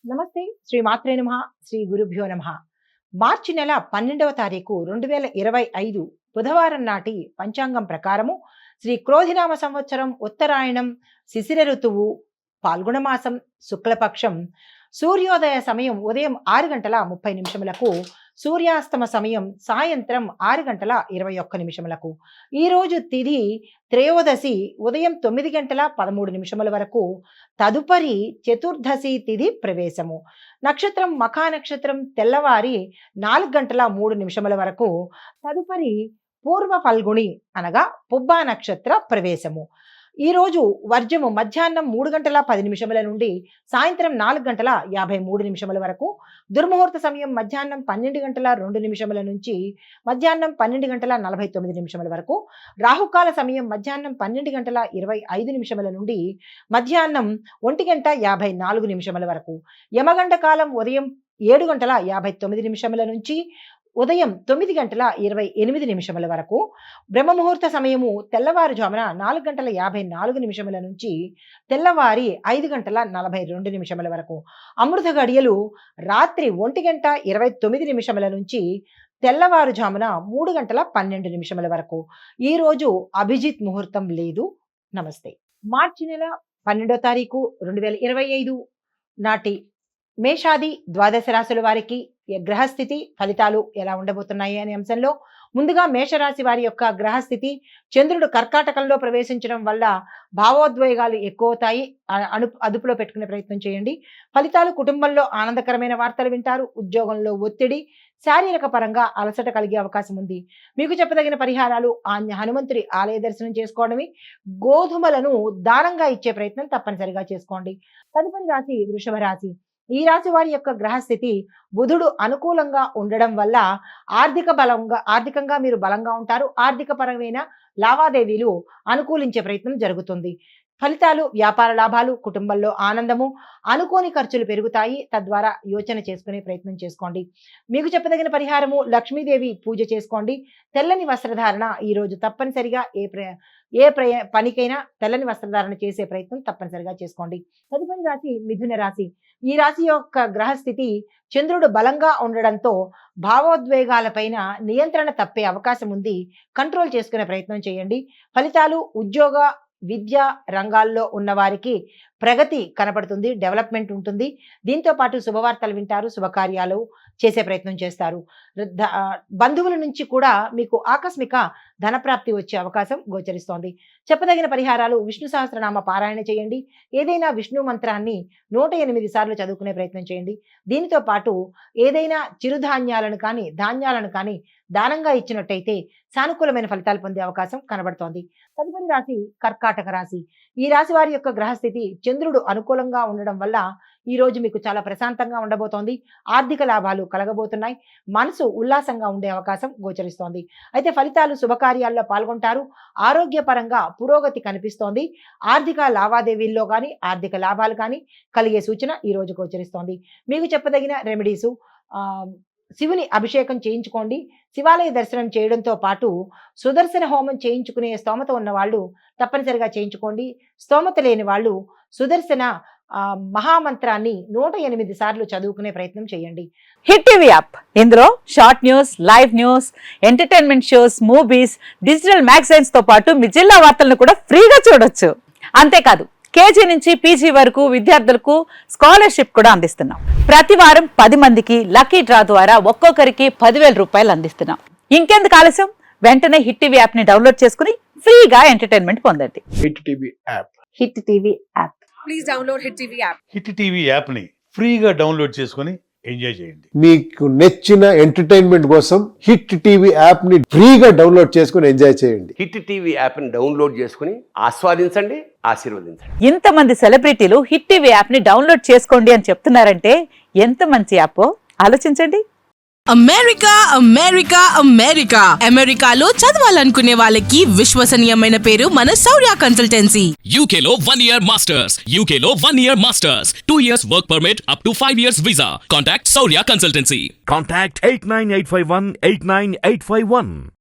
నమస్తే. శ్రీ మాత్రే నమః. శ్రీ గురుభ్యో నమః. మార్చి నెల 12వ తారీఖు 2025 బుధవారం నాటి పంచాంగం ప్రకారము శ్రీ క్రోధినామ సంవత్సరం ఉత్తరాయణం శిశిర ఋతువు పాల్గొన మాసం శుక్లపక్షం సూర్యోదయ సమయం ఉదయం 6:30 సూర్యాస్తమ సమయం సాయంత్రం 6:21 ఈ రోజు తిథి త్రయోదశి ఉదయం 9:13 వరకు. తదుపరి చతుర్దశి తిథి ప్రవేశము. నక్షత్రం మఖా నక్షత్రం తెల్లవారి 4:03 వరకు. తదుపరి పూర్వ ఫల్గుణి అనగా పుబ్బా నక్షత్ర ప్రవేశము. ఈ రోజు వర్జము మధ్యాహ్నం 3:10 నుండి సాయంత్రం 4:53 వరకు. దుర్ముహూర్త సమయం మధ్యాహ్నం 12:02 నుంచి మధ్యాహ్నం 12:49 వరకు. రాహుకాల సమయం మధ్యాహ్నం 12:25 నుండి మధ్యాహ్నం 1:54 వరకు. యమగండ కాలం ఉదయం 7:59 నుంచి ఉదయం 9:28 వరకు. బ్రహ్మముహూర్త సమయము తెల్లవారుజామున 4:54 నుంచి తెల్లవారి 5:42 వరకు. అమృత గడియలు రాత్రి 1:29 నుంచి తెల్లవారుజామున 3:12 వరకు. ఈ రోజు అభిజిత్ ముహూర్తం లేదు. నమస్తే. మార్చి నెల 12వ తారీఖు 2025 నాటి మేషాది ద్వాదశ రాశుల వారికి గ్రహస్థితి ఫలితాలు ఎలా ఉండబోతున్నాయి అనే అంశంలో ముందుగా మేషరాశి వారి యొక్క గ్రహస్థితి. చంద్రుడు కర్కాటకంలో ప్రవేశించడం వల్ల భావోద్వేగాలు ఎక్కువవుతాయి. అదుపులో పెట్టుకునే ప్రయత్నం చేయండి. ఫలితాలు కుటుంబంలో ఆనందకరమైన వార్తలు వింటారు. ఉద్యోగంలో ఒత్తిడి, శారీరక పరంగా అలసట కలిగే అవకాశం ఉంది. మీకు చెప్పదగిన పరిహారాలు హనుమంతుడి ఆలయ దర్శనం చేసుకోవడమే. గోధుమలను దానంగా ఇచ్చే ప్రయత్నం తప్పనిసరిగా చేసుకోండి. తదుపరి రాశి వృషభ రాశి. ఈ రాశి వారి యొక్క గ్రహస్థితి బుధుడు అనుకూలంగా ఉండడం వల్ల ఆర్థికంగా మీరు బలంగా ఉంటారు. ఆర్థిక పరమైన లావాదేవీలు అనుకూలించే ప్రయత్నం జరుగుతుంది. ఫలితాలు వ్యాపార లాభాలు, కుటుంబంలో ఆనందము, అనుకోని ఖర్చులు పెరుగుతాయి. తద్వారా యోచన చేసుకునే ప్రయత్నం చేసుకోండి. మీకు చెప్పదగిన పరిహారము లక్ష్మీదేవి పూజ చేసుకోండి. తెల్లని వస్త్రధారణ ఈ రోజు తప్పనిసరిగా ఏ పనికైనా తెల్లని వస్త్రధారణ చేసే ప్రయత్నం తప్పనిసరిగా చేసుకోండి. తదుపరి రాశి మిథున రాశి. ఈ రాశి యొక్క గ్రహస్థితి చంద్రుడు బలంగా ఉండడంతో భావోద్వేగాలపైన నియంత్రణ తప్పే అవకాశం ఉంది. కంట్రోల్ చేసుకునే ప్రయత్నం చేయండి. ఫలితాలు ఉద్యోగ విద్యా రంగాల్లో ఉన్న వారికి ప్రగతి కనపడుతుంది. డెవలప్మెంట్ ఉంటుంది. దీంతో పాటు శుభవార్తలు వింటారు. శుభకార్యాలు చేసే ప్రయత్నం చేస్తారు. బంధువుల నుంచి కూడా మీకు ఆకస్మిక ధనప్రాప్తి వచ్చే అవకాశం గోచరిస్తోంది. చెప్పదగిన పరిహారాలు విష్ణు సహస్రనామ పారాయణ చేయండి. ఏదైనా విష్ణు మంత్రాన్ని 108 సార్లు చదువుకునే ప్రయత్నం చేయండి. దీనితో పాటు ఏదైనా చిరుధాన్యాలను కానీ ధాన్యాలను కానీ దానంగా ఇచ్చినట్టయితే సానుకూలమైన ఫలితాలు పొందే అవకాశం కనబడుతోంది. తదుపరి రాశి కర్కాటక రాశి. ఈ రాశి వారి యొక్క గ్రహస్థితి చంద్రుడు అనుకూలంగా ఉండడం వల్ల ఈ రోజు మీకు చాలా ప్రశాంతంగా ఉండబోతోంది. ఆర్థిక లాభాలు కలగబోతున్నాయి. మనసు ఉల్లాసంగా ఉండే అవకాశం గోచరిస్తోంది. అయితే ఫలితాలు శుభకార్యాల్లో పాల్గొంటారు. ఆరోగ్యపరంగా పురోగతి కనిపిస్తోంది. ఆర్థిక లావాదేవీల్లో కానీ ఆర్థిక లాభాలు కానీ కలిగే సూచన ఈ రోజు గోచరిస్తోంది. మీకు చెప్పదగిన రెమెడీసు శివుని అభిషేకం చేయించుకోండి. శివాలయ దర్శనం చేయడంతో పాటు సుదర్శన హోమం చేయించుకునే స్తోమత ఉన్న వాళ్ళు తప్పనిసరిగా చేయించుకోండి. స్తోమత లేని వాళ్ళు సుదర్శన మహామంత్రాన్ని 108 సార్లు చదువుకునే ప్రయత్నం చేయండి. హిట్ టీవీ యాప్, ఇందులో short news, live news, entertainment shows, movies, digital magazines తో పాటు మీ జిల్లా వార్తలను కూడా ఫ్రీగా చూడొచ్చు. అంతేకాదు కేజీ నుంచి పీజీ వరకు విద్యార్థులకు స్కాలర్షిప్ కూడా అందిస్తున్నాం. ప్రతి వారం 10 మందికి లక్కీ డ్రా ద్వారా ఒక్కొక్కరికి 10,000 రూపాయలు అందిస్తున్నాం. ఇంకెందుకు ఆలస్యం, వెంటనే హిట్ టీవీ యాప్ ని డౌన్లోడ్ చేసుకుని ఫ్రీగా ఎంటర్టైన్మెంట్ పొందండి. Hit TV app. Hit TV app. Please download hit TV app. Hit TV app ని ఫ్రీగా డౌన్లోడ్ చేసుకుని ఎంజాయ్ చేయండి. మీకు నచ్చిన ఎంటర్టైన్మెంట్ కోసం హిట్ టీవీ యాప్ ని ఫ్రీగా డౌన్లోడ్ చేసుకుని ఎంజాయ్ చేయండి. హిట్ టీవీ యాప్ ని డౌన్లోడ్ చేసుకుని ఆస్వాదించండి, ఆశీర్వదించండి. ఇంతమంది సెలబ్రిటీలు హిట్ టీవీ యాప్ ని డౌన్లోడ్ చేసుకోండి అని చెప్తున్నారంటే ఎంత మంచి యాప్ ఆలోచించండి. అమెరికా అమెరికా అమెరికా అమెరికాలో చదవాలనుకునే వాళ్ళకి విశ్వసనీయమైన పేరు మన శౌర్య కన్సల్టెన్సీ. UK లో 1 year masters. UK లో 1 year masters. 2 years work permit up to 5 years visa. Contact Saurya Consultancy. Contact 89851 89851.